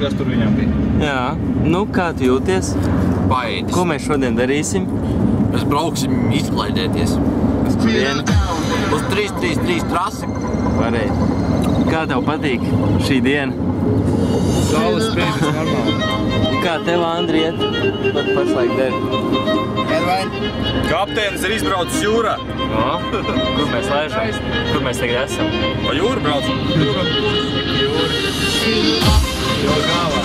kas tur viņam bija. Jā, nu kā tu jūties? Baidis. Ko mēs šodien darīsim? Mēs brauksim izklaidēties. Uz kurieni? Uz 333 trasi. Pareizi. Kā tev patīk šī diena? Saules spīdis normāli. Kā tev, Andri, iet? Pat pašlaik der. Kapteinis ir izbraucis jūrā. No? Kur mēs laižam? Kur mēs tagad esam? Pa jūru braucam? Jūra galvā.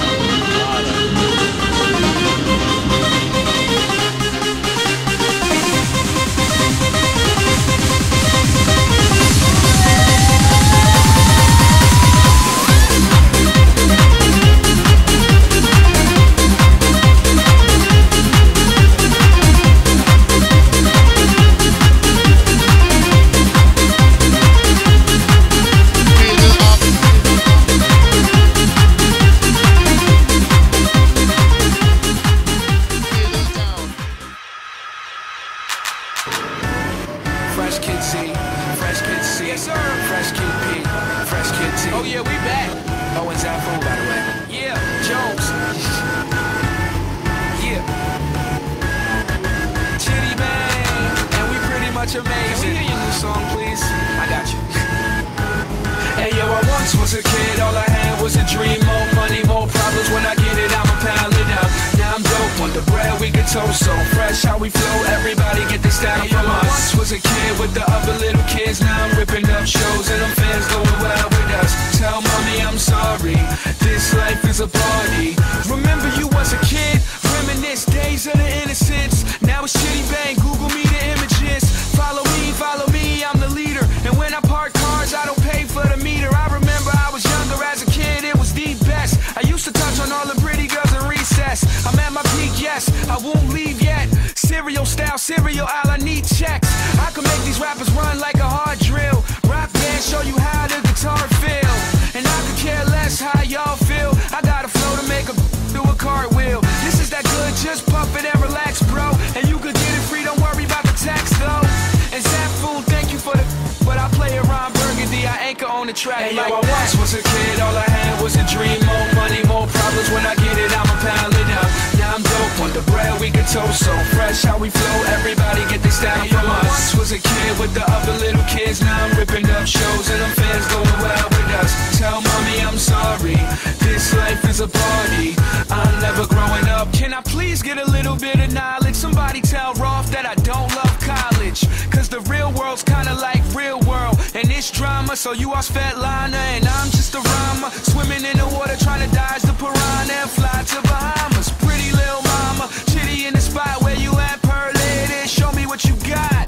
Fresh Kid C, Fresh Kid C, yes sir. Fresh Kid P, Fresh Kid T. Oh yeah, we back. Owens Afro, by the way. Yeah, Jones. Yeah. Chitty Bang, and we pretty much amazing. Can we hear your new song, please? I got you. Hey yo, I once was a kid, all I had was a dream. More money, more problems. When I get it, I'ma pound it up. Now I'm dope on the bread, we get toast so fresh. How we flow, everybody get this down from us. Once was a kid with the other little kids. Now I'm ripping up shows and them fans going wild with us. Tell mommy I'm sorry, this life is a party. Remember you was a kid, reminisce days of the innocence. Now it's Chitty Bang, Google me the images. Follow me, I'm the leader. And when I park cars, I don't pay for the meter. I remember I was younger as a kid, it was the best. I used to touch on all the pretty girls in recess. I'm at my peak, yes, I won't leave yet. Cereal style, cereal aisle, I need checks. I can make these rappers run like a hard drill. Rock band, show you how the guitar feel. And I could care less how y'all feel. I got a flow to make a do a cartwheel. This is that good, just pump it and relax, bro. And you could get it free, don't worry about the tax though. And Zap Fool, thank you for the but I play around Burgundy, I anchor on the track. Hey, like yo, I once was a kid, all I had was a dream. More money, more problems. When I get it, I'ma pound it up. Now I'm dope on the bread, we get toast so fresh. How we flow, everybody get this down from us. Once was a kid with the other little kids. Now I'm ripping up shows and them fans going wild with us. Tell mommy I'm sorry, this life is a party. I'm never growing up. Can I please get a little bit of knowledge? Somebody tell Rolf that I don't love college. Cause the real world's kinda like real world. And it's drama, so you are Svetlana and I'm just a rhymer. Swimming in the water trying to dodge the piranha and fly to Bahamas. Pretty little mama, Chitty in the spot where you at, Pearl Lady. Show me what you got.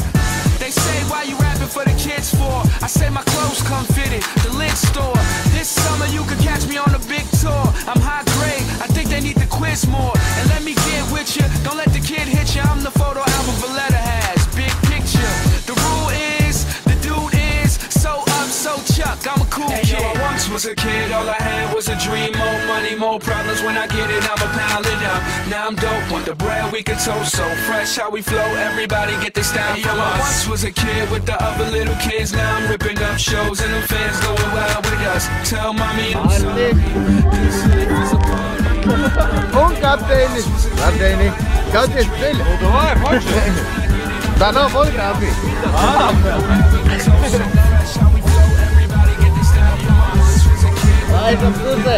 They say why you rapping for the kids for? I say my clothes come fitted, the lid store. This summer you could catch me on a big tour. I'm high grade, I think they need to quiz more. And let me get with you, don't let the kid hit you. I'm the photo album Valletta has, big picture. The rule is, the dude is so up, so Chuck, I'm a cool kid. Yo, I once was a kid, all I had was a dream. More money, more problems. When I get it, I'ma pound it up. Now I'm dope on the bread, we get toast so fresh. How we flow, everybody get this down from us. I once was a kid with the other little kids. Now I'm ripping up shows and them fans going wild with us. Tell mommy I'm sorry, this life is a party. Un kapteini, kādies ceļa? Davai, paši! Tā nav fotogrāfija. Aizam pusē.